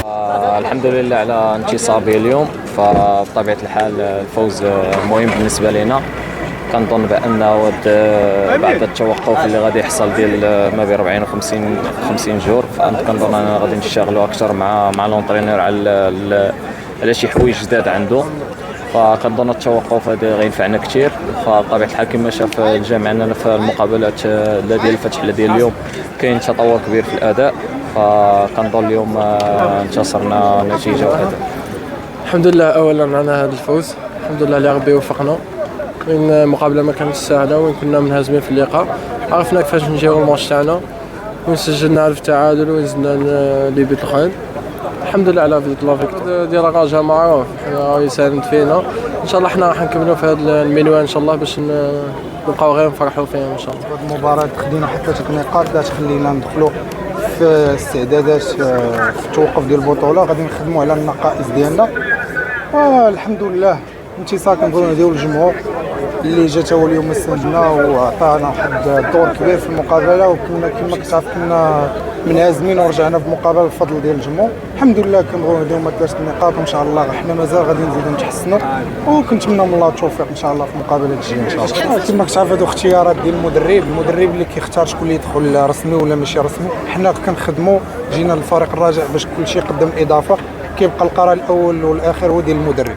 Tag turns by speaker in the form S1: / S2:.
S1: الحمد لله على انتصابي اليوم. فبطبيعة الحال الفوز مهم بالنسبة لنا. كنظن بأنه بعد التوقف اللي غادي يحصل ديال ما بين 40 و 50 جور، كنظن أنا غادي نشتغلوا أكثر مع لونطرينور على شي حوايج جداد عنده. فكنظن التوقف هذا غينفعنا كثير. فبطبيعة الحال كما شاف الجميع أننا في المقابلات ديال الفتح ديال اليوم كاين تطور كبير في الأداء. فكنظن اليوم انتصرنا نتيجة وهذا.
S2: الحمد لله اولا على هذا الفوز، الحمد لله اللي ربي وفقنا. من مقابله ما كانتش سهله وين كنا منهزمين في اللقاء، عرفنا كيفاش نجيو الماتش تاعنا وسجلنا على التعادل ونزلنا لي بيت الخير. الحمد لله على فيكتور ديال الرجاء معروف حنا يساند فينا. ان شاء الله حنا راح نكملوا في هذا المنوال ان شاء الله باش نبقاو غير نفرحوا فيها ان شاء الله.
S3: هذه المباراه خدينا حتى 3 نقاط اللي تخلينا ندخلوا في استعدادات في التوقف ديال البطوله. غادي نخدموا على النقائص ديالنا. الحمد لله انتصار كنقولوا ديال الجمهور اللي جا هو اليوم ساندنا وعطانا واحد الدور كبير في المقابله، وكنا كما كتعرف كنا منهزمين ورجعنا بمقابله بفضل ديال الجمهور. الحمد لله كنبغيو نديروا 3 نقاط وان شاء الله حنا مازال غادي نزيدوا نتحسنوا، وكنتمنى من الله التوفيق ان شاء الله في المقابله الجايه ان شاء الله. كما كتعرف هادو اختيارات ديال المدرب اللي كيختار شكون اللي يدخل رسمي ولا ماشي رسمي. حنا كنخدموا جينا للفريق الراجع باش كلشي قدام الاضافه. كيبقى القرار الاول والاخير هو ديال المدرب.